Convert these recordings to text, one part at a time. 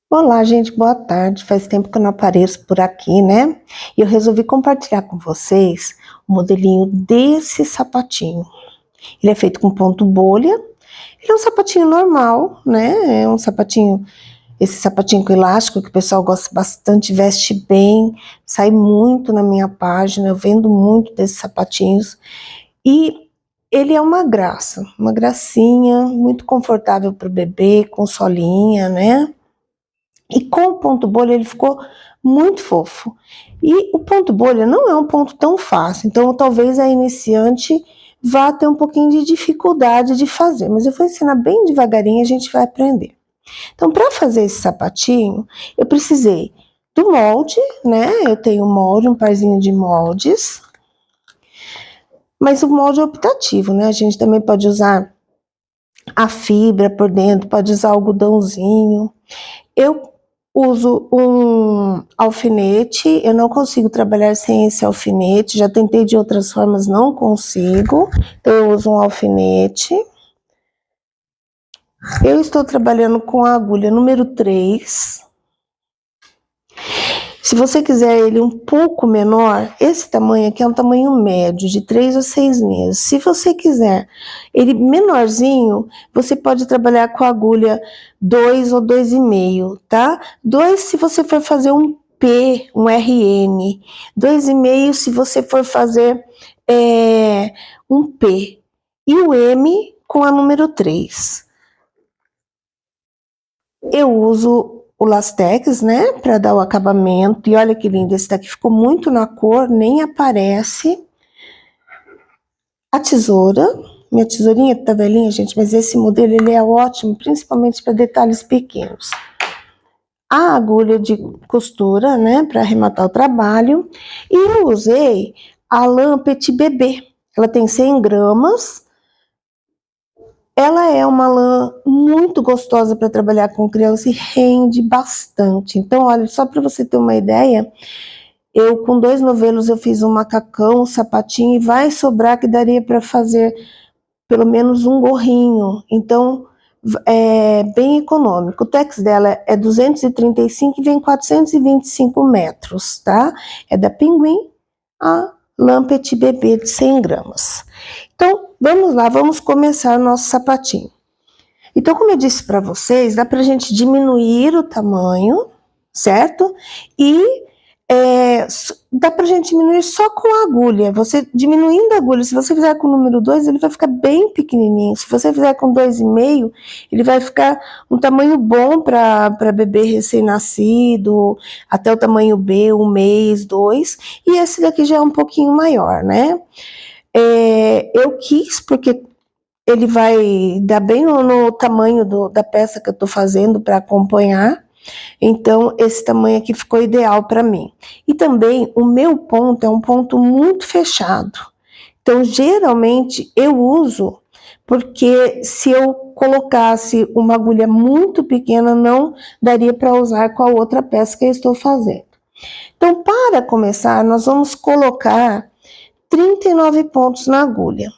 Olá, gente, boa tarde. Faz tempo que eu não apareço por aqui, né? E eu resolvi compartilhar com vocês o modelinho desse sapatinho. Ele é feito com ponto bolha. Ele é um sapatinho normal, né? É um sapatinho, esse sapatinho com elástico que o pessoal gosta bastante, veste bem, sai muito na minha página. Eu vendo muito desses sapatinhos. E ele é uma graça, uma gracinha, muito confortável para o bebê, com solinha, né? E com o ponto bolha ele ficou muito fofo. E o ponto bolha não é um ponto tão fácil, então talvez a iniciante vá ter um pouquinho de dificuldade de fazer, mas eu vou ensinar bem devagarinho e a gente vai aprender. Então, para fazer esse sapatinho, eu precisei do molde, né? Eu tenho um molde, um parzinho de moldes, mas o molde é optativo, né? A gente também pode usar a fibra por dentro, pode usar algodãozinho. Eu uso um alfinete, eu não consigo trabalhar sem esse alfinete, já tentei de outras formas, não consigo, então eu uso um alfinete. Eu estou trabalhando com a agulha número 3. Se você quiser ele um pouco menor, esse tamanho aqui é um tamanho médio, de 3 a 6 meses. Se você quiser ele menorzinho, você pode trabalhar com a agulha 2 ou 2,5, tá? 2 se você for fazer um P, um RN. 2,5 se você for fazer um P. E o M com a número 3. Eu uso o Lastex, né, para dar o acabamento. E olha que lindo, esse daqui ficou muito na cor, nem aparece. A tesoura, minha tesourinha tá velhinha, gente, mas esse modelo ele é ótimo, principalmente para detalhes pequenos. A agulha de costura, né, para arrematar o trabalho. E eu usei a lã Petit Bébé. Ela tem 100 gramas. Ela é uma lã muito gostosa para trabalhar com criança e rende bastante. Então, olha, só para você ter uma ideia, eu com 2 novelos eu fiz um macacão, um sapatinho, e vai sobrar que daria para fazer pelo menos um gorrinho. Então, é bem econômico. O tex dela é 235 e vem 425 metros, tá? É da Pinguim, a lã Petit Bébé de 100 gramas. Então, vamos lá, vamos começar o nosso sapatinho. Então, como eu disse para vocês, dá para a gente diminuir o tamanho, certo? E dá para a gente diminuir só com a agulha. Você diminuindo a agulha, se você fizer com o número 2, ele vai ficar bem pequenininho. Se você fizer com 2,5, ele vai ficar um tamanho bom para bebê recém-nascido, até o tamanho B, 1 mês, 2. E esse daqui já é um pouquinho maior, né? Eu quis, porque ele vai dar bem no tamanho da peça que eu estou fazendo para acompanhar. Então, esse tamanho aqui ficou ideal para mim. E também, o meu ponto é um ponto muito fechado. Então, geralmente, eu uso, porque se eu colocasse uma agulha muito pequena, não daria para usar com a outra peça que eu estou fazendo. Então, para começar, nós vamos colocar 39 pontos na agulha.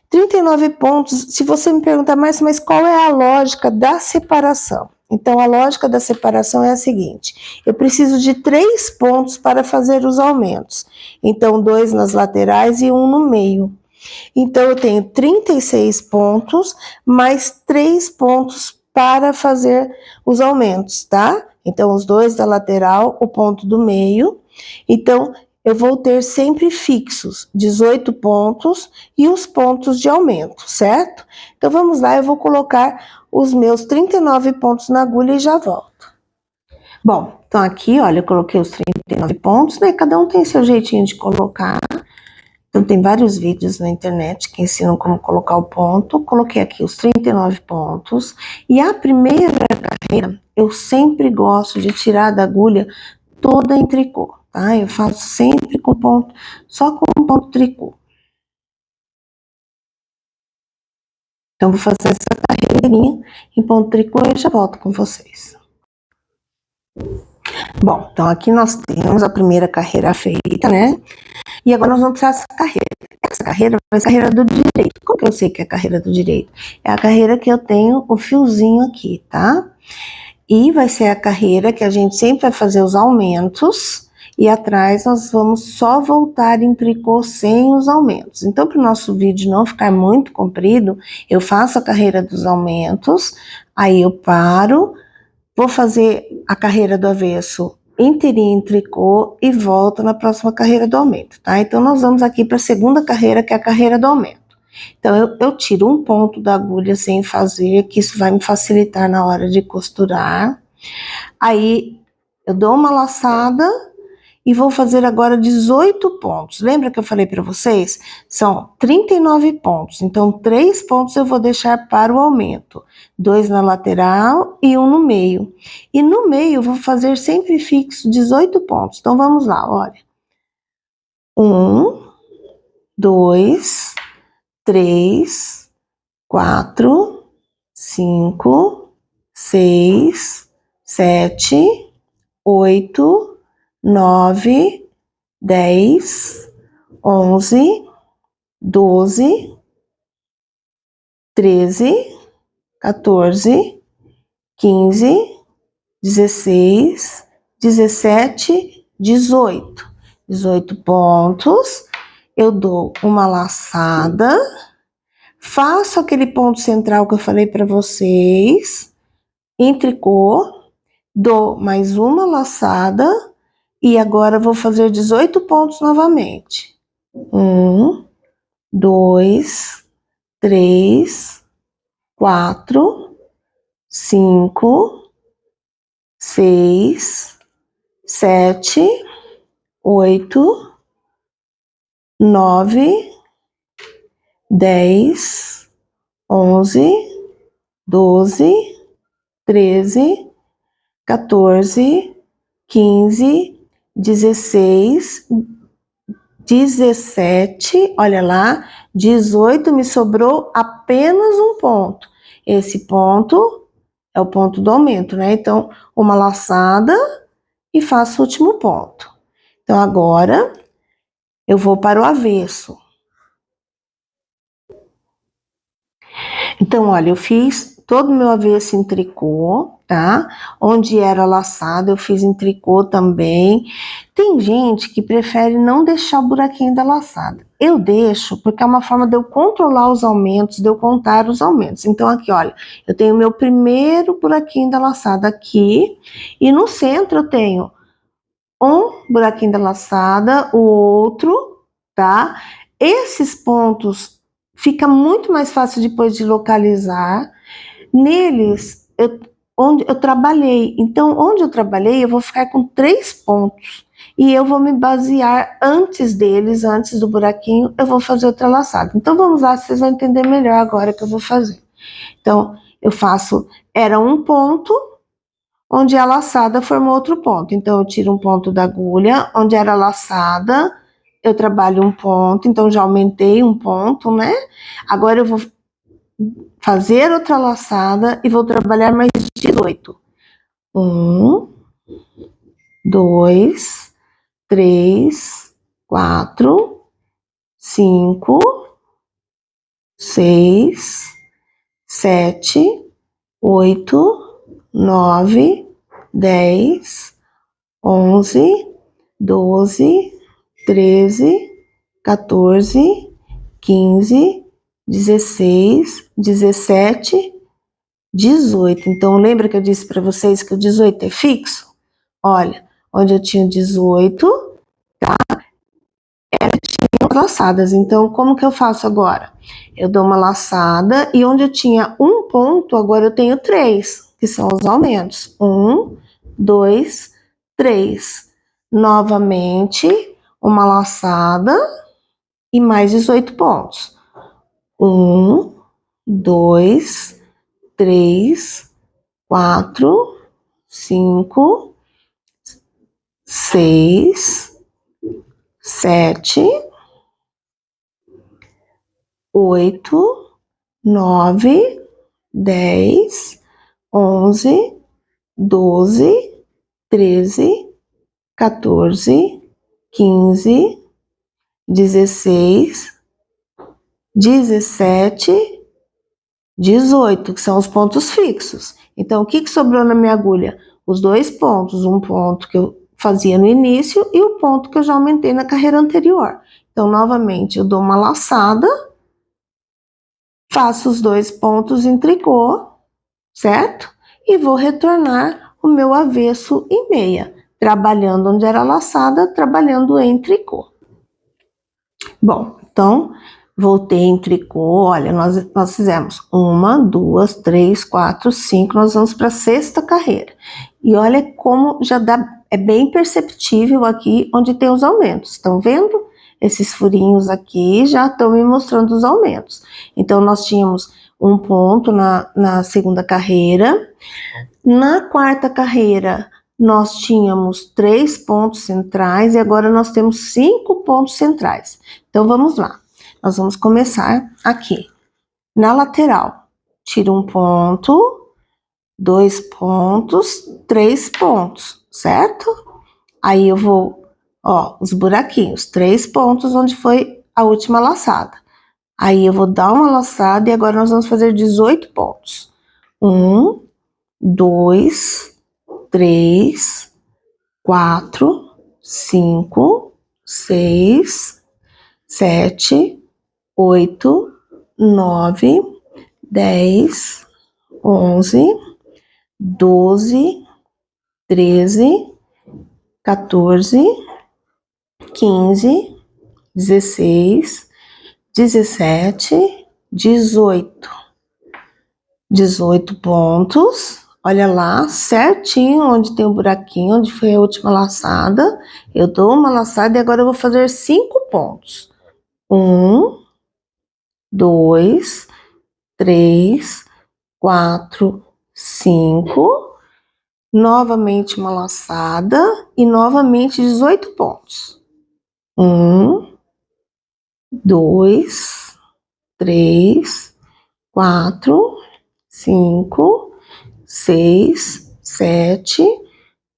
39 pontos, se você me perguntar mas qual é a lógica da separação? Então, a lógica da separação é a seguinte: eu preciso de 3 pontos para fazer os aumentos. Então, 2 nas laterais e 1 no meio. Então, eu tenho 36 pontos, mais 3 pontos para fazer os aumentos, tá? Então, os 2 da lateral, o ponto do meio. Então, eu vou ter sempre fixos 18 pontos e os pontos de aumento, certo? Então, vamos lá, eu vou colocar os meus 39 pontos na agulha e já volto. Bom, então aqui, olha, eu coloquei os 39 pontos, né? Cada um tem seu jeitinho de colocar. Então, tem vários vídeos na internet que ensinam como colocar o ponto. Coloquei aqui os 39 pontos. E a primeira carreira, eu sempre gosto de tirar da agulha toda em tricô, tá? Eu faço sempre com ponto, só com ponto tricô. Então, vou fazer essa carreirinha em ponto tricô e já volto com vocês. Bom, então aqui nós temos a primeira carreira feita, né? E agora nós vamos para essa carreira. Essa carreira vai ser a carreira do direito. Como que eu sei que é a carreira do direito? É a carreira que eu tenho o fiozinho aqui, tá? E vai ser a carreira que a gente sempre vai fazer os aumentos e atrás nós vamos só voltar em tricô sem os aumentos. Então, para o nosso vídeo não ficar muito comprido, eu faço a carreira dos aumentos, aí eu paro, vou fazer a carreira do avesso inteirinha em tricô e volto na próxima carreira do aumento, tá? Então, nós vamos aqui para a segunda carreira, que é a carreira do aumento. Então, eu tiro um ponto da agulha sem fazer, que isso vai me facilitar na hora de costurar. Aí, eu dou uma laçada e vou fazer agora 18 pontos. Lembra que eu falei para vocês? São 39 pontos. Então, 3 pontos eu vou deixar para o aumento. 2 na lateral e 1 no meio. E no meio eu vou fazer sempre fixo 18 pontos. Então, vamos lá, olha. 1, 2, 3, 4, 5, 6, 7, 8, 9, 10, 11, 12, 13, 14, 15, 16, 17, 18. 18 pontos. Eu dou uma laçada, faço aquele ponto central que eu falei para vocês, em tricô, dou mais uma laçada e agora vou fazer 18 pontos novamente. 1, 2, 3, 4, 5, 6, 7, 8, 9, 10, 11, 12, 13, 14, 15, 16, 17, olha lá, 18, me sobrou apenas um ponto. Esse ponto é o ponto do aumento, né? Então, uma laçada e faço o último ponto. Então, agora, eu vou para o avesso. Então, olha, eu fiz todo o meu avesso em tricô, tá? Onde era laçado, eu fiz em tricô também. Tem gente que prefere não deixar o buraquinho da laçada. Eu deixo porque é uma forma de eu controlar os aumentos, de eu contar os aumentos. Então, aqui, olha, eu tenho o meu primeiro buraquinho da laçada aqui, e no centro eu tenho um buraquinho da laçada, o outro, tá? Esses pontos fica muito mais fácil depois de localizar. Neles, onde eu trabalhei. Então, onde eu trabalhei, eu vou ficar com 3 pontos. E eu vou me basear antes deles, antes do buraquinho, eu vou fazer outra laçada. Então, vamos lá, vocês vão entender melhor agora que eu vou fazer. Então, eu faço, era um ponto, onde a laçada formou outro ponto. Então, eu tiro um ponto da agulha, onde era laçada, eu trabalho um ponto, então já aumentei um ponto, né? Agora eu vou fazer outra laçada e vou trabalhar mais 18. 1, 2, 3, 4, 5, 6, 7, 8, 9, 10, 11, 12, 13, 14, 15, 16, 17, 18. Então, lembra que eu disse para vocês que o 18 é fixo? Olha, onde eu tinha 18, tá? Tinha laçadas. Então, como que eu faço agora? Eu dou uma laçada e onde eu tinha um ponto, agora eu tenho 3, que são os aumentos. 1, 2, 3. Novamente, uma laçada e mais 18 pontos. 1, 2, 3, 4, 5, 6, 7, 8, 9, 10, 11, 12, 13, 14, 15, 16, 17, 18, que são os pontos fixos. Então, o que sobrou na minha agulha? Os 2 pontos, um ponto que eu fazia no início e o ponto que eu já aumentei na carreira anterior. Então, novamente, eu dou uma laçada, faço os 2 pontos em tricô, certo? E vou retornar o meu avesso em meia, trabalhando onde era laçada, trabalhando em tricô. Bom, então, voltei em tricô, olha, nós fizemos 1, 2, 3, 4, 5, nós vamos para a 6ª carreira. E olha como já dá, é bem perceptível aqui onde tem os aumentos, estão vendo? Esses furinhos aqui já estão me mostrando os aumentos. Então, nós tínhamos um ponto na 2ª carreira. Na 4ª carreira, nós tínhamos 3 pontos centrais e agora nós temos 5 pontos centrais. Então, vamos lá. Nós vamos começar aqui. Na lateral, tiro um ponto, 2 pontos, 3 pontos, certo? Aí eu vou, ó, os buraquinhos, 3 pontos onde foi a última laçada. Aí eu vou dar uma laçada e agora nós vamos fazer 18 pontos. 1, 2, 3, 4, 5, 6, 7, 8, 9, 10, 11, 12, 13, 14, 15, 16, 17, 18. 18 pontos. Olha lá, certinho onde tem o buraquinho, onde foi a última laçada. Eu dou uma laçada e agora eu vou fazer 5 pontos. 1, 2, 3, 4, 5. Novamente uma laçada e novamente 18 pontos. 1, 2, 3, 4, 5, 6, 7,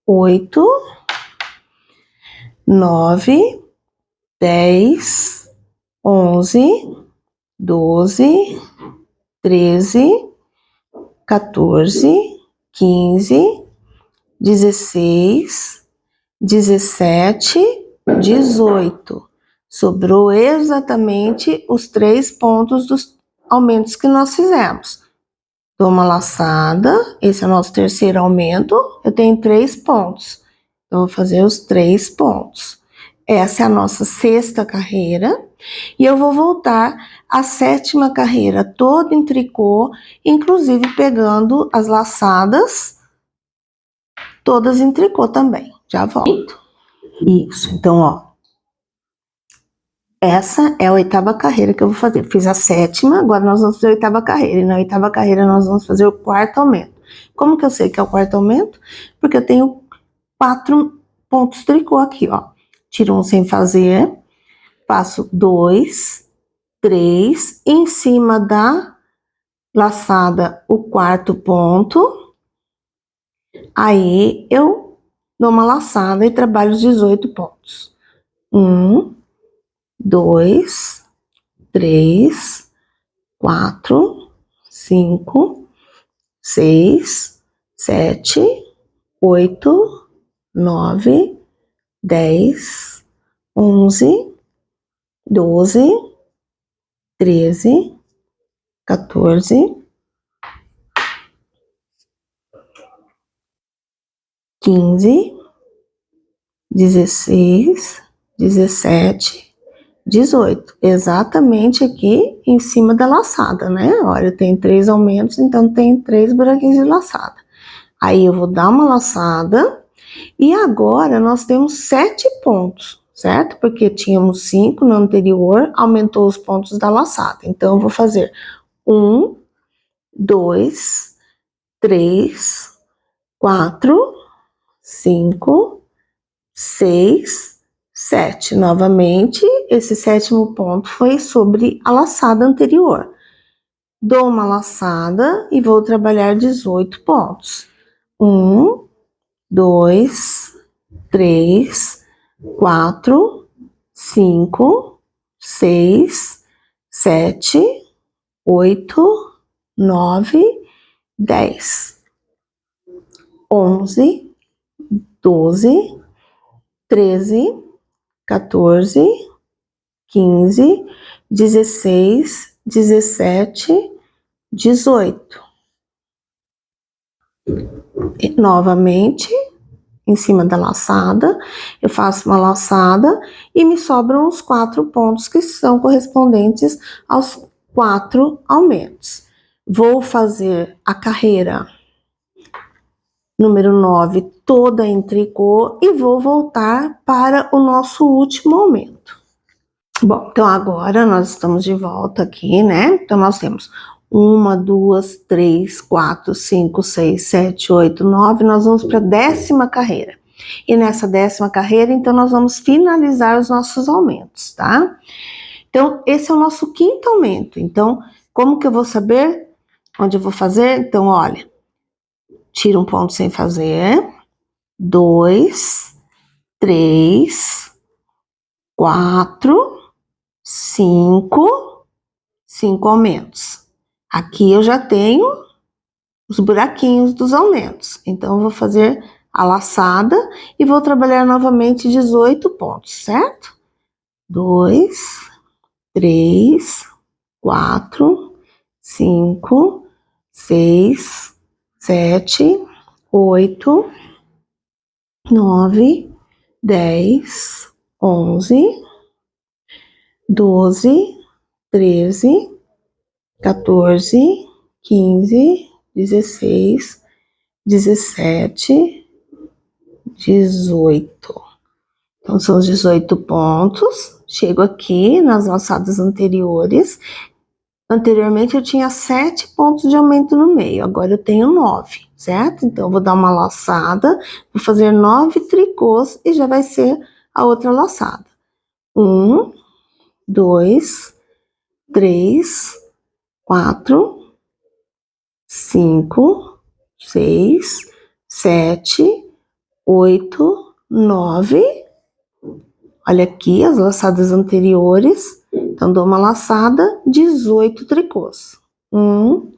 8, 9, 10, 11, 12, 13, 14, 15, 16, 17, 18. Sobrou exatamente os 3 pontos dos aumentos que nós fizemos. Dou uma laçada, esse é o nosso 3º aumento, eu tenho 3 pontos. Então, vou fazer os 3 pontos. Essa é a nossa 6ª carreira. E eu vou voltar à 7ª carreira, toda em tricô, inclusive pegando as laçadas, todas em tricô também. Já volto. Isso, então, ó. Essa é a 8ª carreira que eu vou fazer. Fiz a 7ª, agora nós vamos fazer a 8ª carreira. E na 8ª carreira nós vamos fazer o 4º aumento. Como que eu sei que é o 4º aumento? Porque eu tenho 4 pontos tricô aqui, ó. Tiro um sem fazer, faço 2, 3, em cima da laçada o 4º ponto. Aí eu dou uma laçada e trabalho os 18 pontos. 1, 2, 3, 4, 5, 6, 7, 8, 9, 10, 11, 12, 13, 14, 15, 16, 17, 18, exatamente aqui em cima da laçada, né? Olha, tem 3 aumentos, então tem 3 buraquinhos de laçada. Aí eu vou dar uma laçada e agora nós temos 7 pontos, certo? Porque tínhamos 5 no anterior, aumentou os pontos da laçada. Então eu vou fazer 1, 2, 3, 4, 5, 6, 7. Novamente, esse 7º ponto foi sobre a laçada anterior. Dou uma laçada e vou trabalhar 18 pontos. 1, 2, 3, 4, 5, 6, 7, 8, 9, 10, 11, 12, 13, 14, 15, 16, 17, 18. E, novamente, em cima da laçada, eu faço uma laçada e me sobram os 4 pontos que são correspondentes aos 4 aumentos. Vou fazer a carreira número 9 toda em tricô e vou voltar para o nosso último aumento. Bom, então agora nós estamos de volta aqui, né? Então nós temos 1, 2, 3, 4, 5, 6, 7, 8, 9, nós vamos para a 10ª carreira. E nessa 10ª carreira, então nós vamos finalizar os nossos aumentos, tá? Então esse é o nosso 5º aumento. Então, como que eu vou saber onde eu vou fazer? Então, olha, tira um ponto sem fazer, 2, 3, 4, 5 aumentos. Aqui eu já tenho os buraquinhos dos aumentos. Então, eu vou fazer a laçada e vou trabalhar novamente 18 pontos, certo? 2, 3, 4, 5, 6, 7, 8, 9, 10, 11, 12, 13, 14, 15, 16, 17, 18. Então, são os 18 pontos. Chego aqui nas laçadas anteriores. Anteriormente, eu tinha 7 pontos de aumento no meio. Agora, eu tenho 9, certo? Então, eu vou dar uma laçada, vou fazer 9 tricôs e já vai ser a outra laçada. 1, 2, 3, 4, 5, 6, 7, 8, 9. Olha aqui as laçadas anteriores. Então, dou uma laçada, 18 tricôs. 1,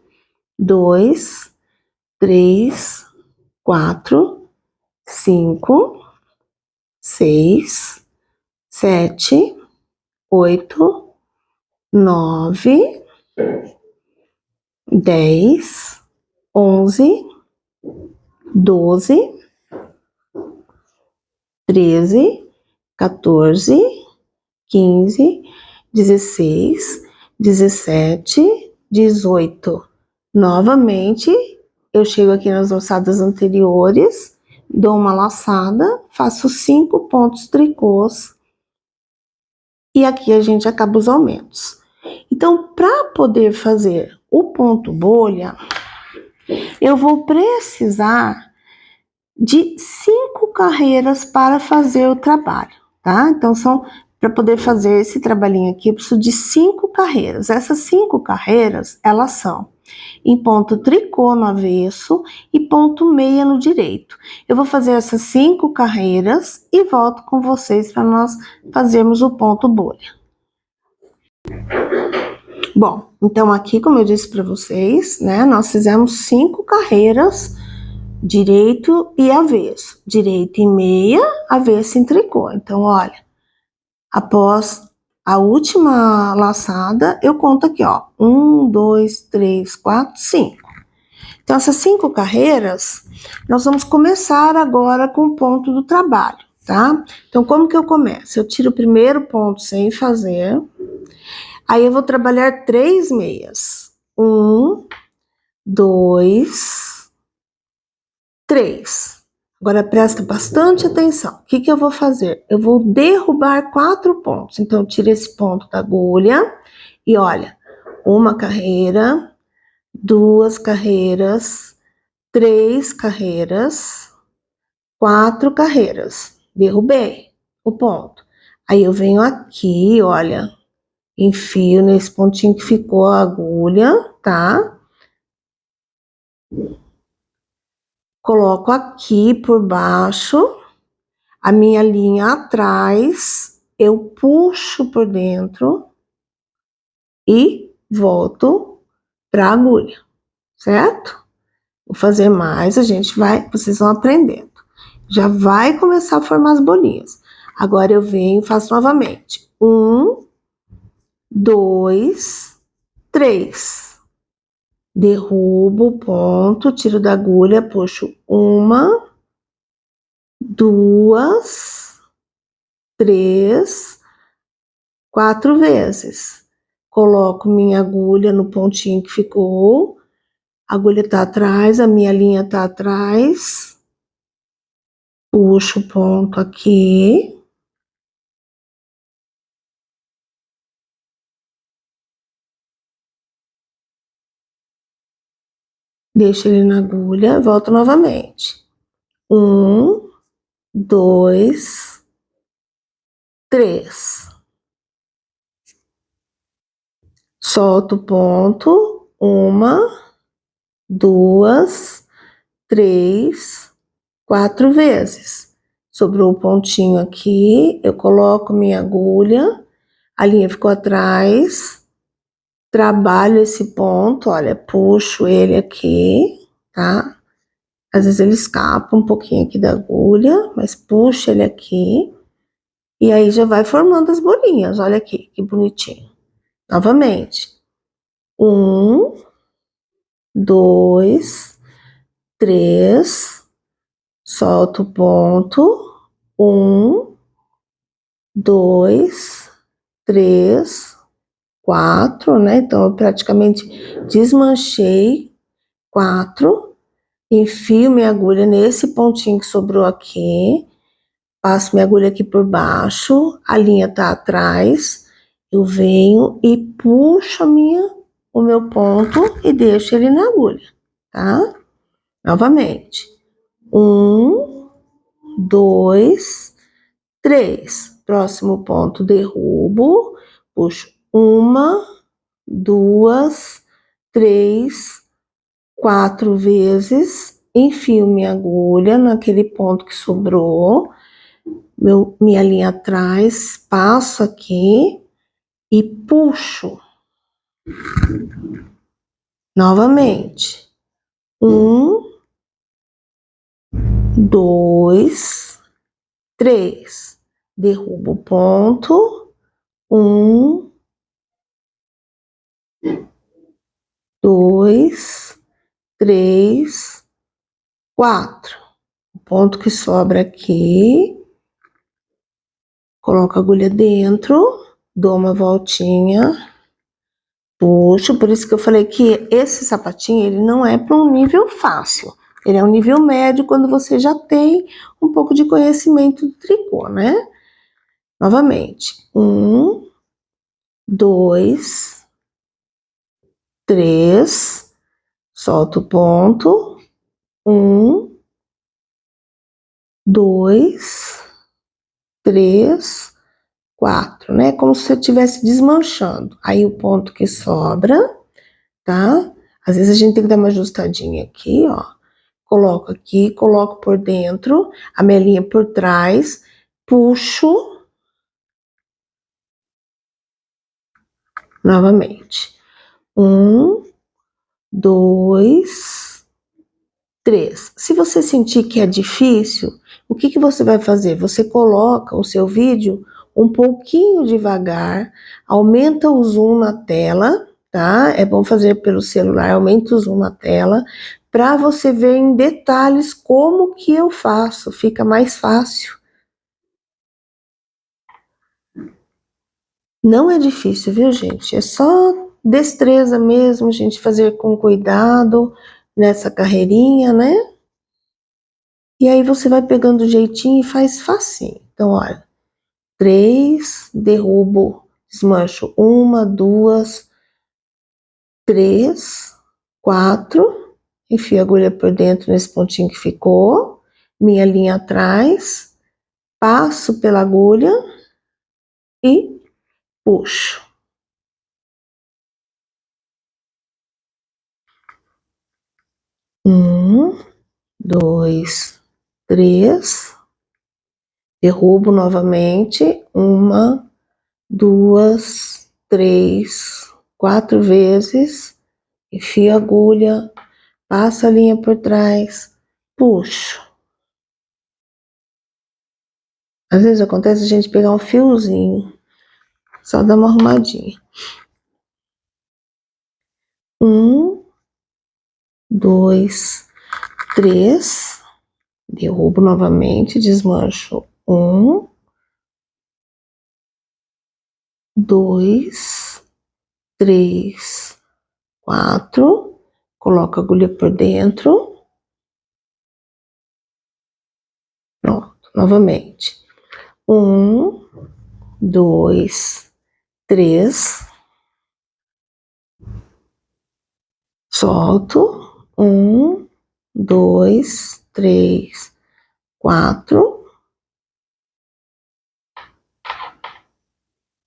2, 3, 4, 5, 6, 7, 8, 9, 10, 11, 12, 13, 14, 15, 16, 17, 18. Novamente, eu chego aqui nas laçadas anteriores, dou uma laçada, faço 5 pontos tricôs e aqui a gente acaba os aumentos. Então, para poder fazer o ponto bolha, eu vou precisar de 5 carreiras para fazer o trabalho, tá? Então, para poder fazer esse trabalhinho aqui, eu preciso de 5 carreiras. Essas 5 carreiras, elas são em ponto tricô no avesso e ponto meia no direito. Eu vou fazer essas 5 carreiras e volto com vocês para nós fazermos o ponto bolha. Bom, então aqui, como eu disse para vocês, né, nós fizemos 5 carreiras, direito e avesso, direito e meia, avesso em tricô. Então, olha, após a última laçada, eu conto aqui, ó, 1, 2, 3, 4, 5. Então, essas 5 carreiras, nós vamos começar agora com o ponto do trabalho, tá? Então, como que eu começo? Eu tiro o primeiro ponto sem fazer, aí eu vou trabalhar 3 meias. 1, 2, 3. Agora presta bastante atenção. O que que eu vou fazer? Eu vou derrubar 4 pontos. Então, eu tiro esse ponto da agulha e olha, uma carreira, 2 carreiras, 3 carreiras, 4 carreiras. Derrubei o ponto. Aí eu venho aqui, olha, enfio nesse pontinho que ficou a agulha, tá? coloco aqui por baixo, a minha linha atrás, eu puxo por dentro e volto para a agulha, certo? Vou fazer mais, vocês vão aprendendo. Já vai começar a formar as bolinhas. Agora eu venho e faço novamente. 1, 2, 3. Derrubo o ponto, tiro da agulha, puxo 1, 2, 3, 4 vezes. Coloco minha agulha no pontinho que ficou. A agulha tá atrás, a minha linha tá atrás. Puxo o ponto aqui. Deixo ele na agulha, volto novamente. 1, 2, 3. Solto o ponto. 1, 2, 3, 4 vezes. Sobrou o pontinho aqui, eu coloco minha agulha, a linha ficou atrás, trabalho esse ponto, olha, puxo ele aqui, tá? Às vezes ele escapa um pouquinho aqui da agulha, mas puxo ele aqui, e aí já vai formando as bolinhas, olha aqui, que bonitinho. Novamente. 1, 2, 3, solto o ponto. 1, 2, 3, 4, né? Então, eu praticamente desmanchei 4, enfio minha agulha nesse pontinho que sobrou aqui, passo minha agulha aqui por baixo, a linha tá atrás, eu venho e puxo o meu ponto e deixo ele na agulha, tá? Novamente. 1, 2, 3. Próximo ponto, derrubo, puxo 1, 2, 3, 4 vezes, enfio minha agulha naquele ponto que sobrou, minha linha atrás, passo aqui e puxo. Novamente. 1, 2, 3. Derrubo o ponto. 1, 2, 3, 4. O ponto que sobra aqui, coloco a agulha dentro, dou uma voltinha, puxo. Por isso que eu falei que esse sapatinho, ele não é para um nível fácil. Ele é um nível médio quando você já tem um pouco de conhecimento do tricô, né? Novamente. 1, 2, 3. Solto o ponto. 1, 2, 3, 4, né? Como se eu estivesse desmanchando. Aí o ponto que sobra, tá? Às vezes a gente tem que dar uma ajustadinha aqui, ó. Coloco aqui, coloco por dentro, a minha linha por trás, puxo novamente. 1, 2, 3. Se você sentir que é difícil, o que que você vai fazer? Você coloca o seu vídeo um pouquinho devagar, aumenta o zoom na tela, tá? É bom fazer pelo celular, aumenta o zoom na tela, para você ver em detalhes como que eu faço, fica mais fácil. Não é difícil, viu, gente? É só destreza mesmo, a gente fazer com cuidado nessa carreirinha, né? E aí você vai pegando o jeitinho e faz facinho. Então, olha, 3, derrubo, desmancho 1, 2, 3, 4, enfio a agulha por dentro nesse pontinho que ficou, minha linha atrás, passo pela agulha e puxo. 1, 2, 3, derrubo novamente, 1, 2, 3, 4 vezes, enfio a agulha, passo a linha por trás, puxo. Às vezes acontece a gente pegar um fiozinho, só dar uma arrumadinha. 1, 2, 3, derrubo novamente, desmancho. 1, 2, 3, 4, coloco a agulha por dentro. Pronto, novamente. 1, 2, 3, solto. 1, 2, 3, 4.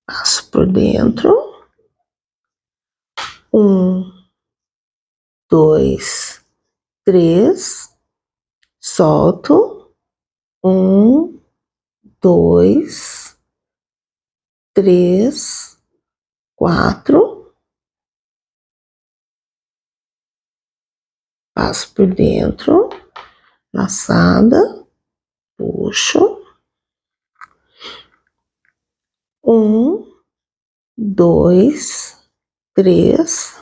Passo por dentro. 1, 2, 3, solto. 1, 2, 3, 4. Passo por dentro, laçada, puxo. 1, 2, 3,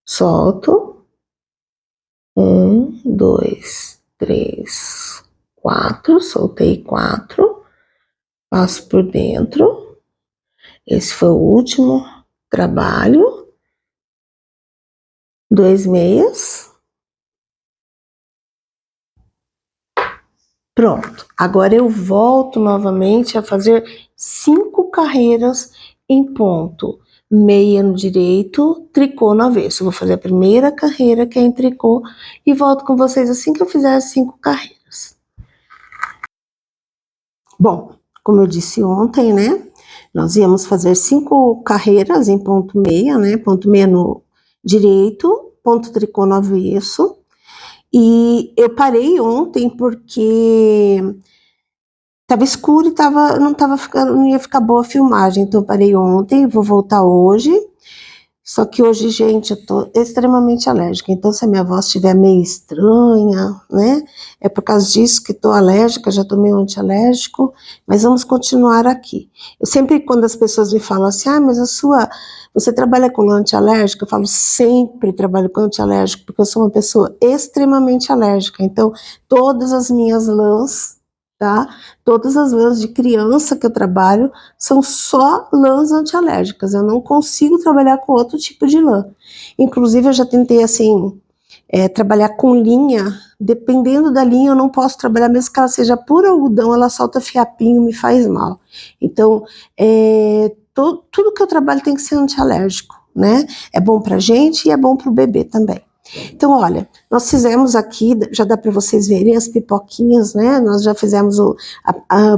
solto. 1, 2, 3, 4, soltei 4, passo por dentro. Esse foi o último trabalho. 2 meias. Pronto. Agora eu volto novamente a fazer 5 carreiras em ponto. Meia no direito, tricô no avesso. Eu vou fazer a primeira carreira, que é em tricô, e volto com vocês assim que eu fizer as 5 carreiras. Bom, como eu disse ontem, né? Nós íamos fazer 5 carreiras em ponto meia, né? Ponto meia no direito, ponto tricô no avesso. E eu parei ontem porque tava escuro e não ia ficar boa a filmagem. Então eu parei ontem, vou voltar hoje. Só que hoje, gente, eu tô extremamente alérgica. Então, se a minha voz estiver meio estranha, né? É por causa disso que tô alérgica, já tomei um antialérgico. Mas vamos continuar aqui. Eu sempre, quando as pessoas me falam assim, mas você trabalha com antialérgico? Eu falo, sempre trabalho com antialérgico, porque eu sou uma pessoa extremamente alérgica. Então, todas as minhas lãs, tá? Todas as lãs de criança que eu trabalho são só lãs antialérgicas. Eu não consigo trabalhar com outro tipo de lã. Inclusive, eu já tentei, assim, trabalhar com linha. Dependendo da linha, eu não posso trabalhar, mesmo que ela seja pura algodão, ela solta fiapinho, me faz mal. Então, tudo que eu trabalho tem que ser antialérgico, né? É bom pra gente e é bom pro bebê também. Então, olha, nós fizemos aqui, já dá para vocês verem as pipoquinhas, né? Nós já fizemos o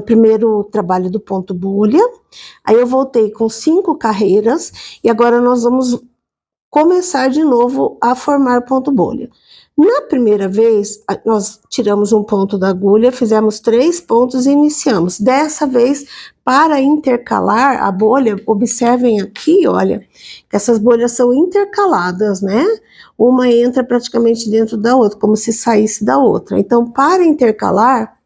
primeiro trabalho do ponto bolha. Aí eu voltei com 5 carreiras e agora nós vamos começar de novo a formar ponto bolha. Na primeira vez, nós tiramos um ponto da agulha, fizemos 3 pontos e iniciamos. Dessa vez, para intercalar a bolha, observem aqui, olha, que essas bolhas são intercaladas, né? Uma entra praticamente dentro da outra, como se saísse da outra. Então, para intercalar,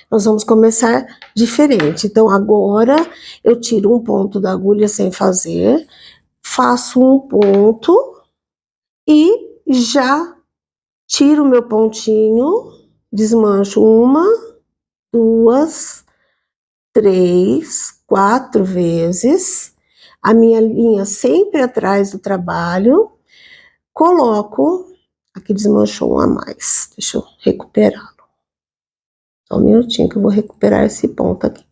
nós vamos começar diferente. Então, agora eu tiro um ponto da agulha sem fazer, faço um ponto e já tiro o meu pontinho, desmancho 1, 2, 3, 4 vezes, a minha linha sempre atrás do trabalho, coloco, aqui desmanchou um a mais, deixa eu recuperar. Só um minutinho que eu vou recuperar esse ponto aqui.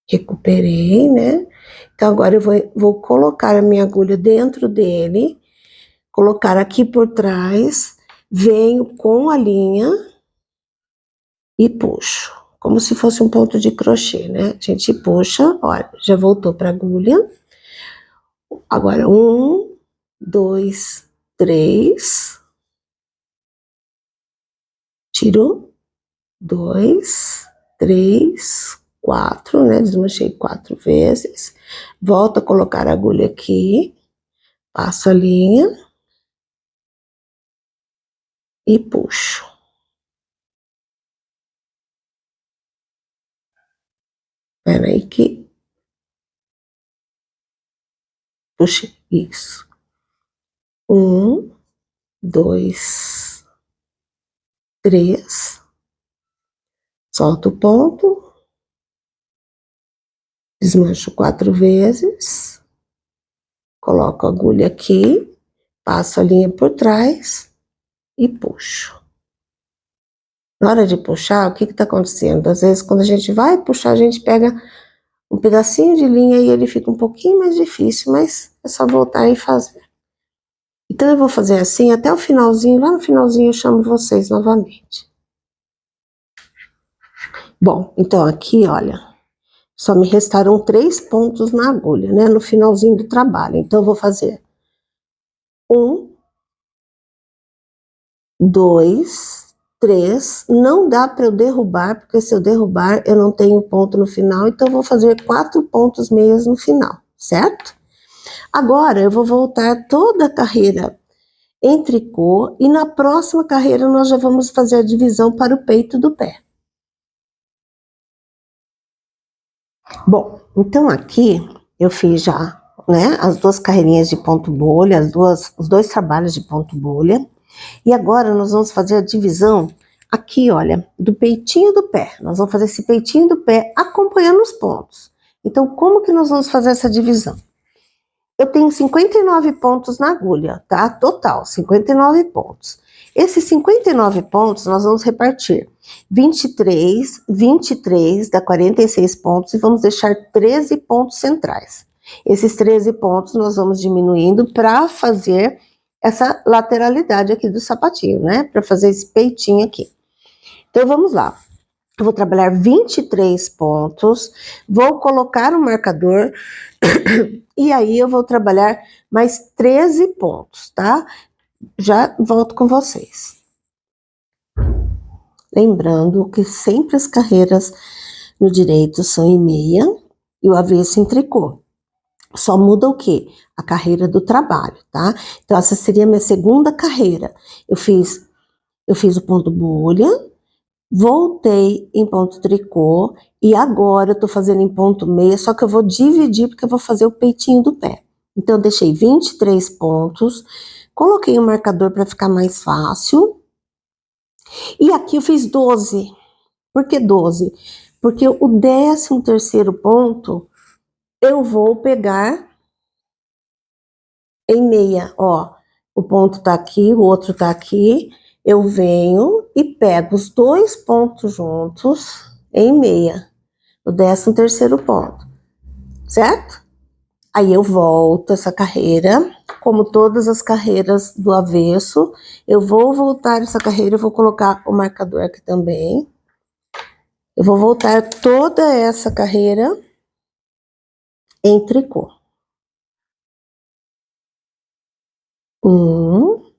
Recuperei, né? Então, agora eu vou colocar a minha agulha dentro dele, colocar aqui por trás, venho com a linha e puxo. como se fosse um ponto de crochê, né? A gente puxa, olha, já voltou pra agulha. Agora, 1, 2, 3. Tiro 2, 3, 4, né? Desmanchei 4 vezes. Volto a colocar a agulha aqui. Passo a linha. E puxo. Espera aí que... Puxei. Isso. 1, 2, 3. Solto o ponto. Desmancho 4 vezes. Coloco a agulha aqui. Passo a linha por trás. E puxo. Na hora de puxar, o que está acontecendo? Às vezes, quando a gente vai puxar, a gente pega um pedacinho de linha e ele fica um pouquinho mais difícil, mas é só voltar e fazer. Então, eu vou fazer assim até o finalzinho. Lá no finalzinho eu chamo vocês novamente. Bom, então aqui, olha, só me restaram 3 pontos na agulha, né? No finalzinho do trabalho. Então, eu vou fazer 1, 2, 3. Não dá para eu derrubar, porque se eu derrubar, eu não tenho ponto no final. Então, eu vou fazer 4 pontos meias no final, certo? Agora, eu vou voltar toda a carreira em tricô e na próxima carreira nós já vamos fazer a divisão para o peito do pé. Bom, então aqui eu fiz já, né, as 2 carreirinhas de ponto bolha, os 2 trabalhos de ponto bolha. E agora nós vamos fazer a divisão aqui, olha, do peitinho do pé. Nós vamos fazer esse peitinho do pé acompanhando os pontos. Então, como que nós vamos fazer essa divisão? Eu tenho 59 pontos na agulha, tá? Total, 59 pontos. Esses 59 pontos nós vamos repartir 23, 23 dá 46 pontos e vamos deixar 13 pontos centrais. Esses 13 pontos nós vamos diminuindo para fazer essa lateralidade aqui do sapatinho, né? Para fazer esse peitinho aqui. Então vamos lá. Eu vou trabalhar 23 pontos, vou colocar o marcador e aí eu vou trabalhar mais 13 pontos, tá? Já volto com vocês. Lembrando que sempre as carreiras no direito são em meia e o avesso em tricô. Só muda o quê? A carreira do trabalho, tá? Então essa seria a minha segunda carreira. Eu fiz o ponto bolha, voltei em ponto tricô e agora eu tô fazendo em ponto meia, só que eu vou dividir porque eu vou fazer o peitinho do pé. Então eu deixei 23 pontos, coloquei o marcador para ficar mais fácil. E aqui eu fiz 12. Por que 12? Porque o 13º ponto eu vou pegar em meia, ó. O ponto tá aqui, o outro tá aqui. Eu venho e pego os 2 pontos juntos em meia. O 13º ponto, certo? Aí eu volto essa carreira, como todas as carreiras do avesso, eu vou voltar essa carreira, eu vou colocar o marcador aqui também. Eu vou voltar toda essa carreira em tricô. 1,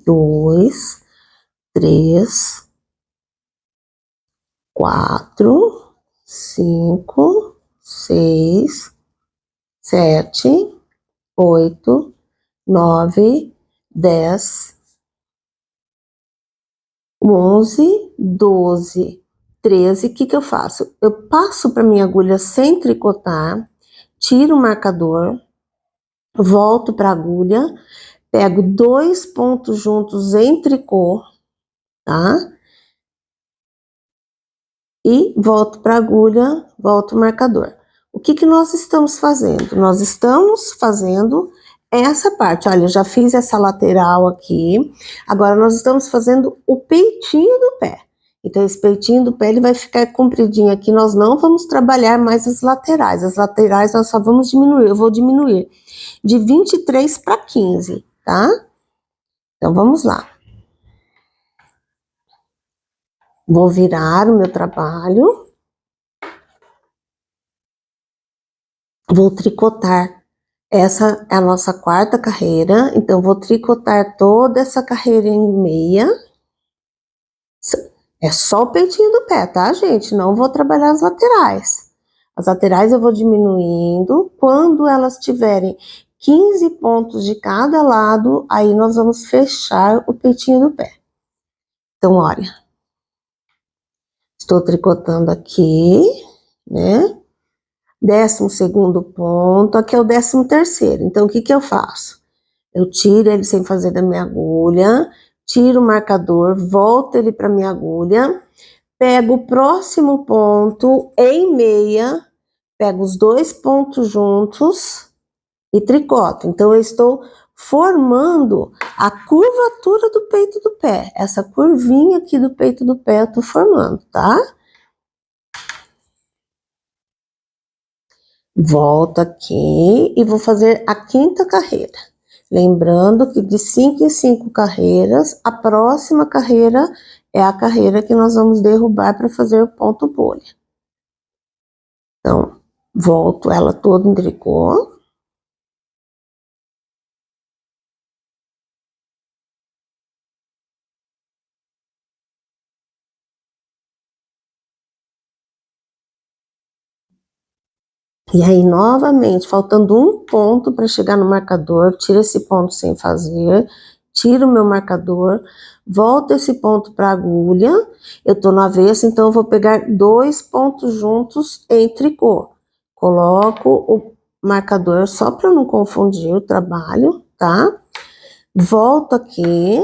2, 3, 4, 5, 6, 7, 8, 9, 10, 11, 12, 13. O que que eu faço? Eu passo para minha agulha sem tricotar, tiro o marcador, volto para a agulha, pego 2 pontos juntos em tricô, tá? E volto para a agulha, volto o marcador. O que que nós estamos fazendo? Nós estamos fazendo essa parte. Olha, eu já fiz essa lateral aqui. Agora nós estamos fazendo o peitinho do pé. Então esse peitinho do pé ele vai ficar compridinho aqui. Nós não vamos trabalhar mais as laterais. As laterais nós só vamos diminuir. Eu vou diminuir de 23 para 15, tá? Então vamos lá. Vou virar o meu trabalho. Vou tricotar. Essa é a nossa quarta carreira, então vou tricotar toda essa carreira em meia. É só o peitinho do pé, tá, gente? Não vou trabalhar as laterais. As laterais eu vou diminuindo. Quando elas tiverem 15 pontos de cada lado, aí nós vamos fechar o peitinho do pé. Então, olha. Estou tricotando aqui, né? 12º ponto, aqui é o 13º. Então, o que que eu faço? Eu tiro ele sem fazer da minha agulha, tiro o marcador, volto ele para minha agulha, pego o próximo ponto em meia, pego os 2 pontos juntos e tricoto. Então, eu estou formando a curvatura do peito do pé. Essa curvinha aqui do peito do pé eu tô formando, tá? Volto aqui e vou fazer a 5ª carreira. Lembrando que de 5 em 5 carreiras, a próxima carreira é a carreira que nós vamos derrubar para fazer o ponto bolha. Então, volto ela toda em tricô. E aí, novamente, faltando um ponto para chegar no marcador, tiro esse ponto sem fazer, tiro o meu marcador, volto esse ponto para a agulha, eu tô no avesso, então eu vou pegar 2 pontos juntos em tricô. Coloco o marcador só para não confundir o trabalho, tá? Volto aqui,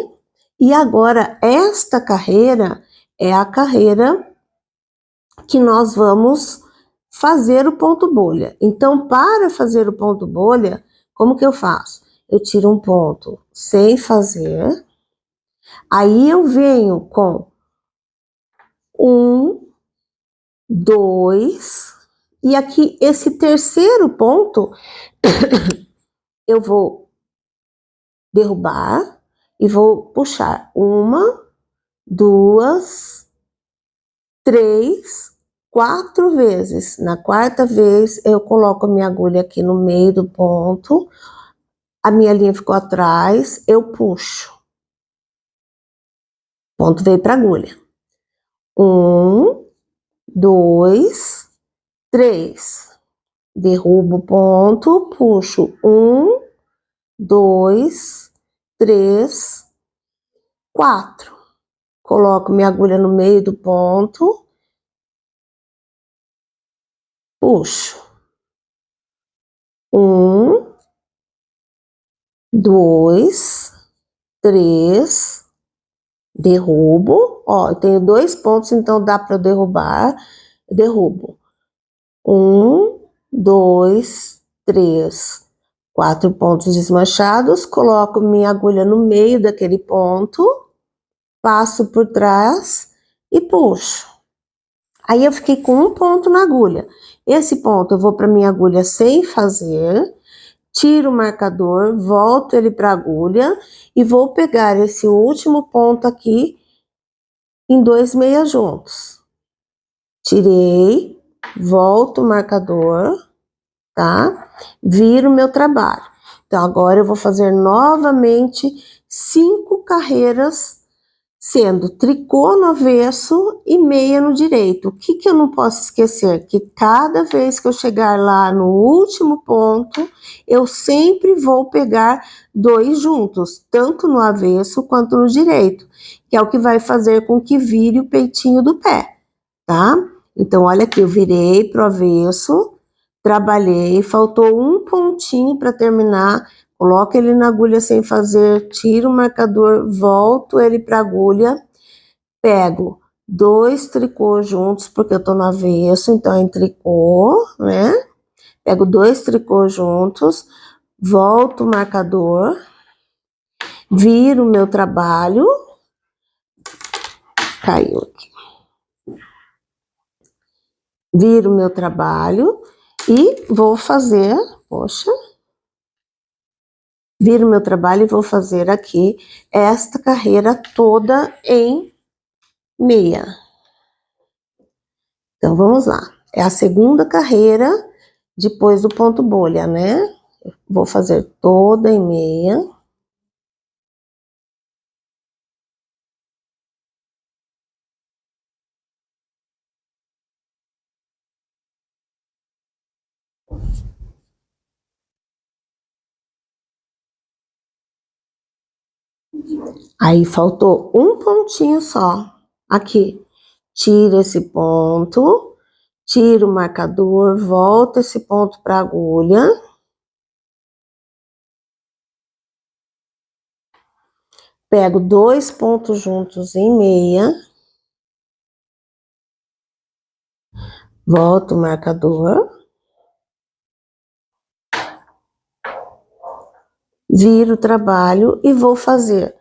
e agora esta carreira é a carreira que nós vamos fazer o ponto bolha. Então, para fazer o ponto bolha, como que eu faço? Eu tiro um ponto sem fazer, aí eu venho com 1, 2, e aqui esse terceiro ponto eu vou derrubar e vou puxar 1, 2, 3, 4 vezes. Na 4ª vez, eu coloco a minha agulha aqui no meio do ponto, a minha linha ficou atrás, eu puxo. Ponto veio para agulha. 1, 2, 3. Derrubo o ponto, puxo. 1, 2, 3, 4. Coloco minha agulha no meio do ponto, puxo. 1, 2, 3, derrubo. Ó, eu tenho 2 pontos, então dá para derrubar. Derrubo. 1, 2, 3, 4 pontos desmanchados. Coloco minha agulha no meio daquele ponto, passo por trás e puxo. Aí eu fiquei com um ponto na agulha. Esse ponto eu vou para minha agulha sem fazer, tiro o marcador, volto ele para a agulha e vou pegar esse último ponto aqui em 2 meias juntos. Tirei, volto o marcador, tá? Viro o meu trabalho. Então, agora eu vou fazer novamente 5 carreiras, sendo tricô no avesso e meia no direito. O que que eu não posso esquecer? Que cada vez que eu chegar lá no último ponto, eu sempre vou pegar 2 juntos, tanto no avesso quanto no direito, que é o que vai fazer com que vire o peitinho do pé, tá? Então, olha aqui, eu virei pro avesso, trabalhei, faltou um pontinho para terminar, coloco ele na agulha sem fazer, tiro o marcador, volto ele para a agulha, pego 2 tricôs juntos, porque eu tô no avesso, então é em tricô, né? Pego 2 tricôs juntos, volto o marcador, viro o meu trabalho, caiu aqui. Viro o meu trabalho e vou fazer, poxa, viro o meu trabalho e vou fazer aqui esta carreira toda em meia. Então, vamos lá. É a segunda carreira depois do ponto bolha, né? Vou fazer toda em meia. Aí, faltou um pontinho só. Aqui. Tira esse ponto, tira o marcador, volta esse ponto para a agulha. Pego 2 pontos juntos em meia. Volto o marcador. Viro o trabalho e vou fazer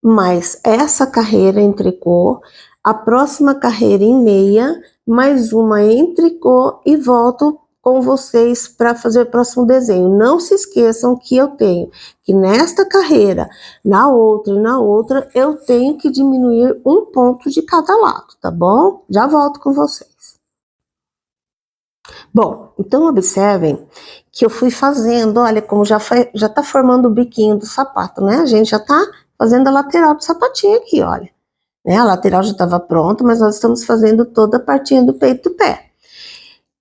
mais essa carreira em tricô, a próxima carreira em meia, mais uma em tricô e volto com vocês para fazer o próximo desenho. Não se esqueçam que eu tenho que nesta carreira, na outra e na outra, eu tenho que diminuir um ponto de cada lado, tá bom? Já volto com vocês. Bom, então observem que eu fui fazendo, olha como já tá formando o biquinho do sapato, né? A gente já tá fazendo a lateral do sapatinho aqui, olha. Né? A lateral já estava pronta, mas nós estamos fazendo toda a partinha do peito do pé.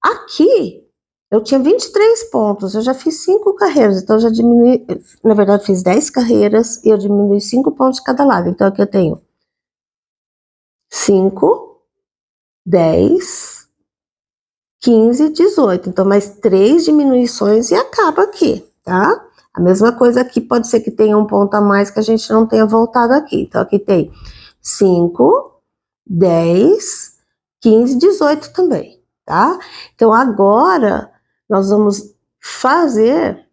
Aqui, eu tinha 23 pontos, eu já fiz 5 carreiras, então eu já diminui, na verdade fiz 10 carreiras e eu diminui 5 pontos de cada lado. Então aqui eu tenho 5, 10, 15, 18. Então mais 3 diminuições e acaba aqui, tá? A mesma coisa aqui, pode ser que tenha um ponto a mais que a gente não tenha voltado aqui. Então aqui tem 5, 10, 15, 18 também, tá? Então, agora, nós vamos fazer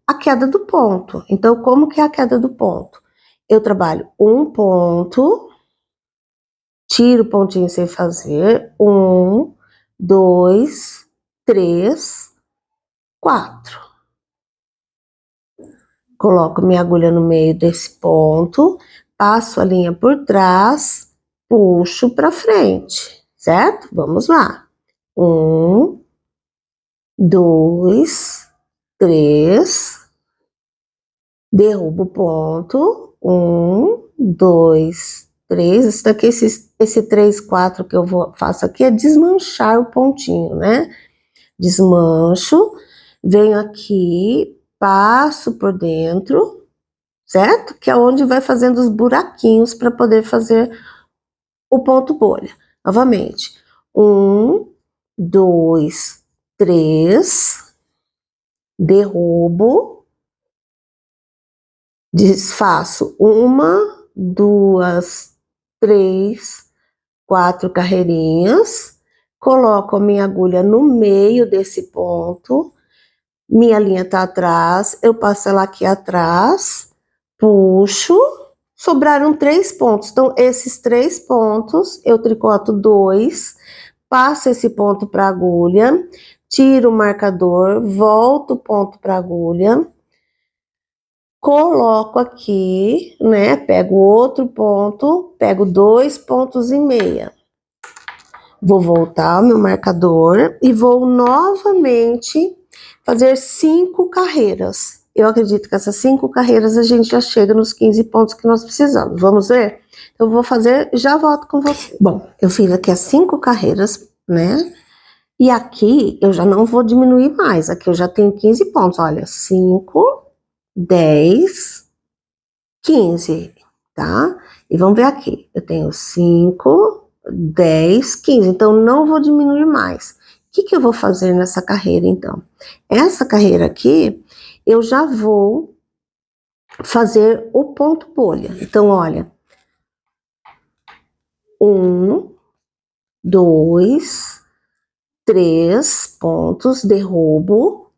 a queda do ponto. Então, como que é a queda do ponto? Eu trabalho um ponto, tiro o pontinho sem fazer, 1, 2, 3, 4. Coloco minha agulha no meio desse ponto, passo a linha por trás, puxo para frente, certo? Vamos lá. 1, 2, 3. Derrubo o ponto. 1, 2, 3. Esse daqui, esse 3, 4 que eu faço aqui é desmanchar o pontinho, né? Desmancho, venho aqui, passo por dentro, certo? Que é onde vai fazendo os buraquinhos para poder fazer o ponto bolha. Novamente, 1, 2, 3, derrubo, desfaço 1, 2, 3, 4 carreirinhas, coloco a minha agulha no meio desse ponto, minha linha tá atrás, eu passo ela aqui atrás, puxo, sobraram 3 pontos. Então, esses 3 pontos, eu tricoto 2, passo esse ponto para a agulha, tiro o marcador, volto o ponto para a agulha, coloco aqui, né? Pego outro ponto, pego 2 pontos e meia. Vou voltar o meu marcador e vou novamente fazer 5 carreiras. Eu acredito que essas 5 carreiras a gente já chega nos 15 pontos que nós precisamos. Vamos ver? Eu vou fazer, já volto com você. Bom, eu fiz aqui as 5 carreiras, né? E aqui eu já não vou diminuir mais. Aqui eu já tenho 15 pontos. Olha, 5, 10, 15, tá? E vamos ver aqui. Eu tenho 5, 10, 15. Então, não vou diminuir mais. O que eu vou fazer nessa carreira, então? Essa carreira aqui, eu já vou fazer o ponto bolha. Então, olha. 1, 2, 3 pontos, derrubo.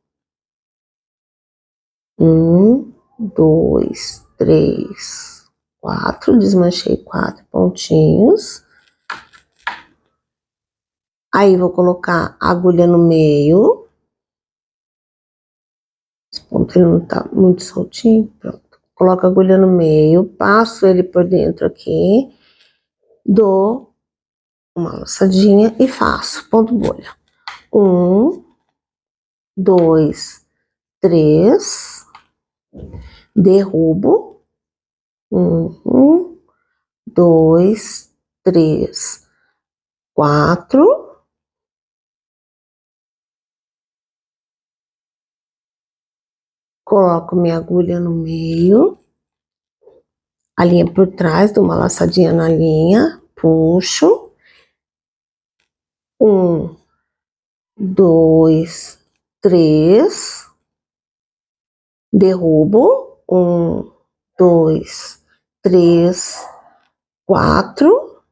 1, 2, 3, 4. Desmanchei 4 pontinhos. Aí, vou colocar a agulha no meio. Esse ponto ele não tá muito soltinho. Pronto. Coloco a agulha no meio, passo ele por dentro aqui. Dou uma laçadinha e faço ponto bolha. 1, 2, 3, derrubo. 1, 2, 3, 4. Coloco minha agulha no meio, a linha por trás, dou uma laçadinha na linha, puxo. 1, 2, 3, derrubo. 1, 2, 3, 4.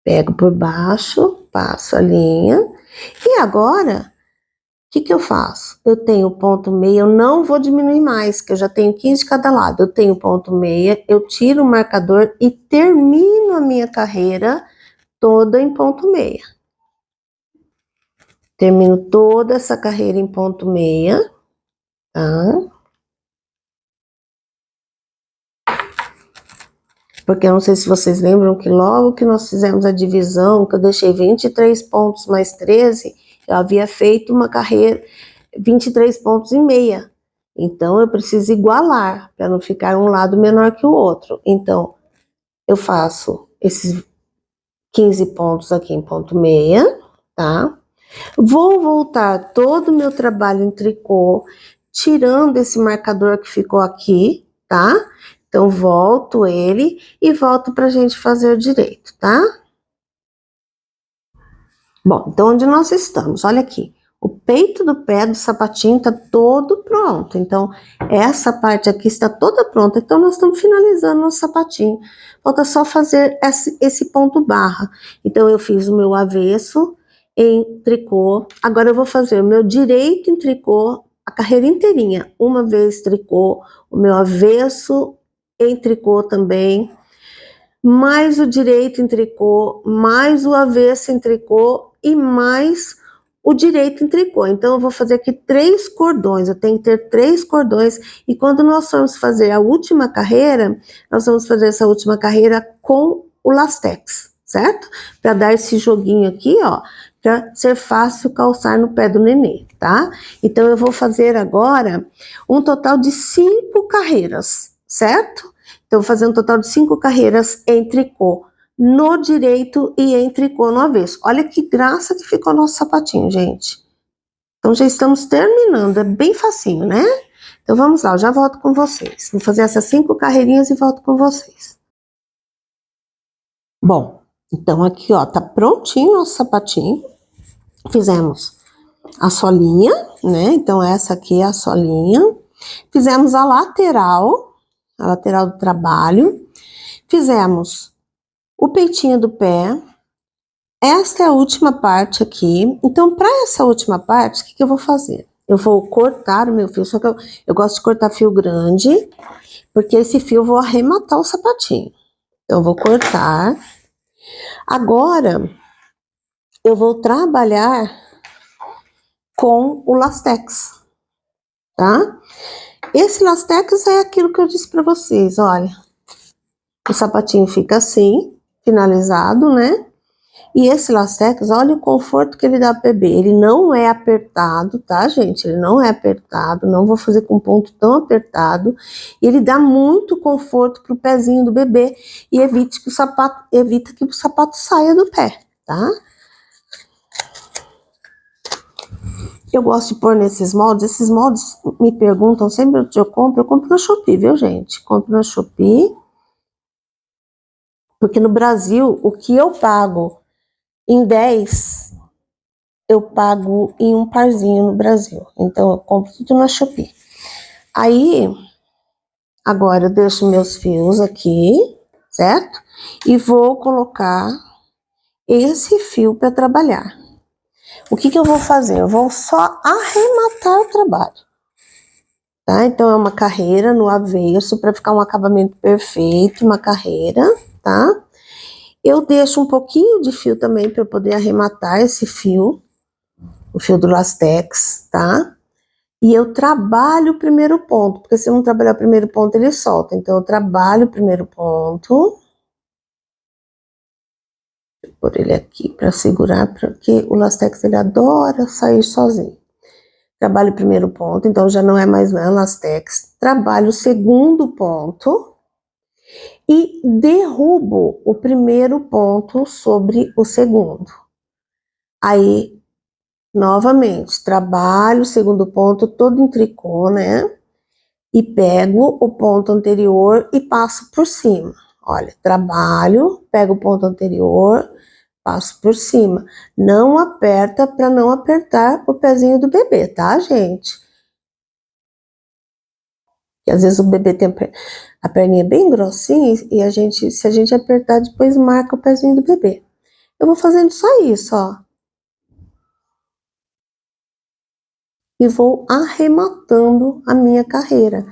Pego por baixo, passo a linha. E agora, o que eu faço? Eu tenho ponto meia, eu não vou diminuir mais, que eu já tenho 15 de cada lado. Eu tenho ponto meia, eu tiro o marcador e termino a minha carreira toda em ponto meia. Termino toda essa carreira em ponto meia, tá? Porque eu não sei se vocês lembram que logo que nós fizemos a divisão, que eu deixei 23 pontos mais 13, eu havia feito uma carreira 23 pontos e meia. Então, eu preciso igualar, para não ficar um lado menor que o outro. Então, eu faço esses 15 pontos aqui em ponto meia, tá? Vou voltar todo o meu trabalho em tricô, tirando esse marcador que ficou aqui, tá? Então, volto ele e volto pra gente fazer direito, tá? Bom, então onde nós estamos? Olha aqui. O peito do pé do sapatinho tá todo pronto. Então, essa parte aqui está toda pronta. Então, nós estamos finalizando o sapatinho. Falta só fazer esse ponto barra. Então, eu fiz o meu avesso em tricô. Agora, eu vou fazer o meu direito em tricô, a carreira inteirinha. Uma vez tricô, o meu avesso em tricô também, mais o direito em tricô, mais o avesso em tricô e mais o direito em tricô. Então, eu vou fazer aqui 3 cordões, eu tenho que ter 3 cordões, e quando nós formos fazer a última carreira, nós vamos fazer essa última carreira com o lastex, certo? Para dar esse joguinho aqui, ó, para ser fácil calçar no pé do nenê, tá? Então, eu vou fazer agora um total de 5 carreiras, certo? Então, vou fazer um total de 5 carreiras em tricô no direito e em tricô no avesso. Olha que graça que ficou o nosso sapatinho, gente. Então, já estamos terminando. É bem facinho, né? Então, vamos lá. Eu já volto com vocês. Vou fazer essas 5 carreirinhas e volto com vocês. Bom, então aqui, ó, tá prontinho o nosso sapatinho. Fizemos a solinha, né? Então, essa aqui é a solinha. Fizemos a lateral do trabalho. Fizemos o peitinho do pé. Esta é a última parte aqui. Então, para essa última parte, o que eu vou fazer? Eu vou cortar o meu fio, só que eu gosto de cortar fio grande, porque esse fio eu vou arrematar o sapatinho. Então, eu vou cortar. Agora, eu vou trabalhar com o lastex, tá? Esse lastex é aquilo que eu disse para vocês, olha. O sapatinho fica assim, finalizado, né? E esse lastex, olha o conforto que ele dá para o bebê. Ele não é apertado, tá, gente? Ele não é apertado, não vou fazer com ponto tão apertado. E ele dá muito conforto pro pezinho do bebê e evita que o sapato saia do pé, tá? Eu gosto de pôr nesses moldes. Esses moldes me perguntam sempre onde eu compro na Shopee, viu, gente? Compro na Shopee. Porque no Brasil, o que eu pago em 10, eu pago em um parzinho no Brasil. Então, eu compro tudo na Shopee. Aí, agora eu deixo meus fios aqui, certo? E vou colocar esse fio para trabalhar. O que eu vou fazer? Eu vou só arrematar o trabalho. Tá? Então, é uma carreira no avesso para ficar um acabamento perfeito, uma carreira, tá? Eu deixo um pouquinho de fio também para eu poder arrematar esse fio, o fio do lastex, tá? E eu trabalho o primeiro ponto, porque se eu não trabalhar o primeiro ponto, ele solta. Então, eu trabalho o primeiro ponto. Por ele aqui para segurar, porque o Lastex ele adora sair sozinho. Trabalho o primeiro ponto, então já não é mais Lastex. Trabalho o segundo ponto e derrubo o primeiro ponto sobre o segundo. Aí, novamente, trabalho o segundo ponto todo em tricô, né? E pego o ponto anterior e passo por cima. Olha, trabalho, pego o ponto anterior, passo por cima. Não aperta para não apertar o pezinho do bebê, tá, gente? E às vezes o bebê tem a perninha bem grossinha e se a gente apertar, depois marca o pezinho do bebê. Eu vou fazendo só isso, ó. E vou arrematando a minha carreira.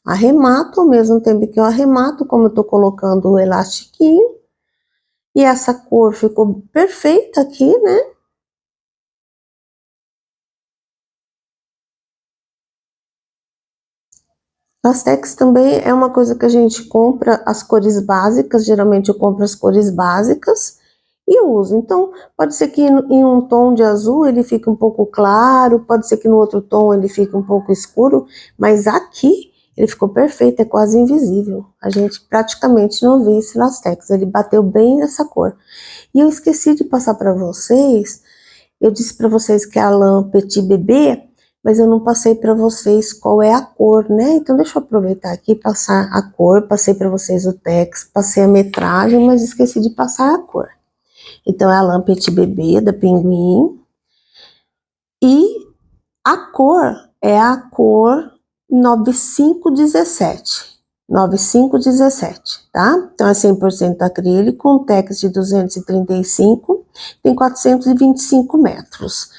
Arremato ao mesmo tempo que eu arremato, como eu tô colocando o elastiquinho. E essa cor ficou perfeita aqui, né? Lastex também é uma coisa que a gente compra as cores básicas, geralmente eu compro as cores básicas e uso. Então, pode ser que em um tom de azul ele fique um pouco claro, pode ser que no outro tom ele fique um pouco escuro, mas aqui ele ficou perfeito, é quase invisível. A gente praticamente não vê esse Lastex, ele bateu bem nessa cor. E eu esqueci de passar para vocês, eu disse para vocês que é a lã Petit Bebê, mas eu não passei para vocês qual é a cor, né? Então deixa eu aproveitar aqui e passar a cor, passei para vocês o tex, passei a metragem, mas esqueci de passar a cor. Então é a lã Petit Bebê da Pinguim, e a cor é a cor 9517. 9517, tá? Então é 100% acrílico, um tex de 235, tem 425 metros.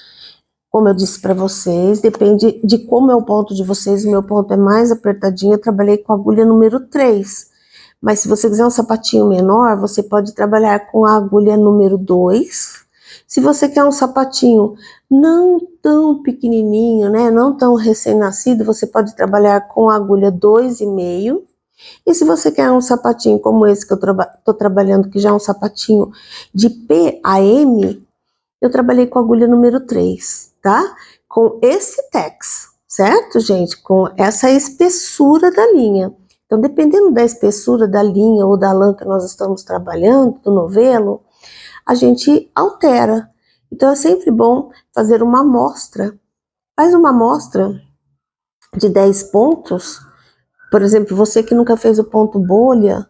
Como eu disse para vocês, depende de como é o ponto de vocês, o meu ponto é mais apertadinho, eu trabalhei com a agulha número 3. Mas se você quiser um sapatinho menor, você pode trabalhar com a agulha número 2. Se você quer um sapatinho não tão pequenininho, né, não tão recém-nascido, você pode trabalhar com a agulha 2,5. E se você quer um sapatinho como esse que eu tô trabalhando, que já é um sapatinho de P a M, eu trabalhei com a agulha número 3, tá? Com esse tex, certo, gente? Com essa espessura da linha. Então, dependendo da espessura da linha ou da lã que nós estamos trabalhando, do novelo, a gente altera. Então, é sempre bom fazer uma amostra. Faz uma amostra de 10 pontos. Por exemplo, você que nunca fez o ponto bolha,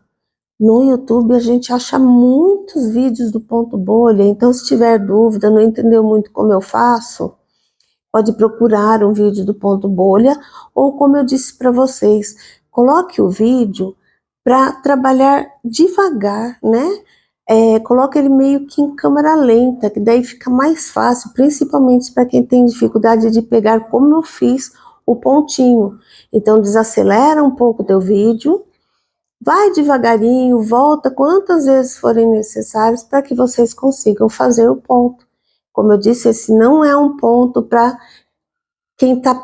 no YouTube a gente acha muitos vídeos do ponto bolha, então se tiver dúvida, não entendeu muito como eu faço, pode procurar um vídeo do ponto bolha, ou como eu disse para vocês, coloque o vídeo para trabalhar devagar, né? Coloque ele meio que em câmera lenta, que daí fica mais fácil, principalmente para quem tem dificuldade de pegar como eu fiz o pontinho. Então desacelera um pouco o teu vídeo, vai devagarinho, volta quantas vezes forem necessárias para que vocês consigam fazer o ponto. Como eu disse, esse não é um ponto para quem está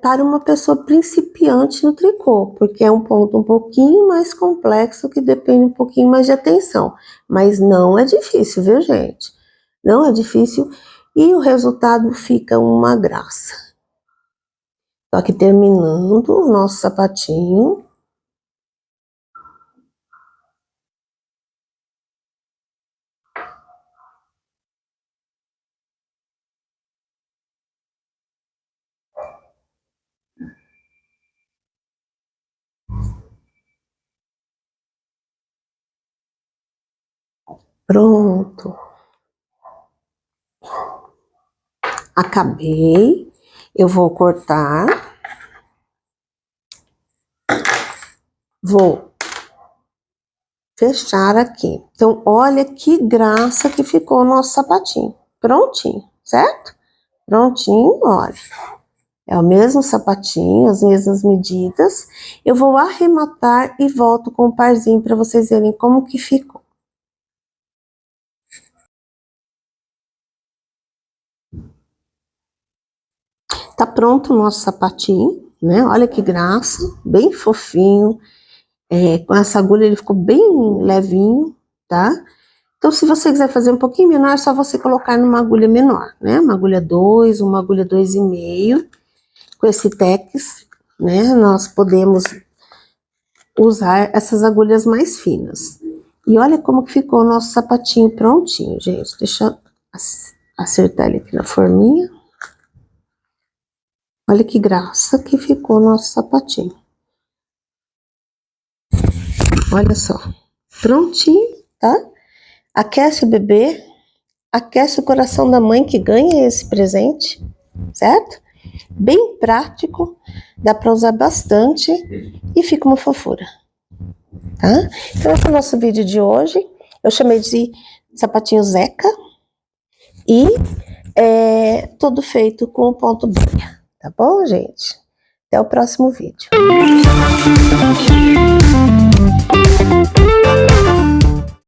para uma pessoa principiante no tricô, porque é um ponto um pouquinho mais complexo que depende um pouquinho mais de atenção, mas não é difícil, viu, gente? Não é difícil e o resultado fica uma graça. Tô aqui terminando o nosso sapatinho. Pronto. Acabei. Eu vou cortar. Vou fechar aqui. Então, olha que graça que ficou o nosso sapatinho. Prontinho, certo? Prontinho, olha. É o mesmo sapatinho, as mesmas medidas. Eu vou arrematar e volto com o parzinho para vocês verem como que ficou. Tá pronto o nosso sapatinho, né? Olha que graça, bem fofinho. Com essa agulha ele ficou bem levinho, tá? Então, se você quiser fazer um pouquinho menor, é só você colocar numa agulha menor, né? Uma agulha 2, uma agulha 2,5. Com esse tex, né? Nós podemos usar essas agulhas mais finas. E olha como que ficou o nosso sapatinho prontinho, gente. Deixa eu acertar ele aqui na forminha. Olha que graça que ficou o nosso sapatinho. Olha só. Prontinho, tá? Aquece o bebê, aquece o coração da mãe que ganha esse presente, certo? Bem prático, dá para usar bastante e fica uma fofura, tá? Então esse é o nosso vídeo de hoje. Eu chamei de sapatinho Zeca e tudo feito com ponto bolha, tá bom, gente? Até o próximo vídeo.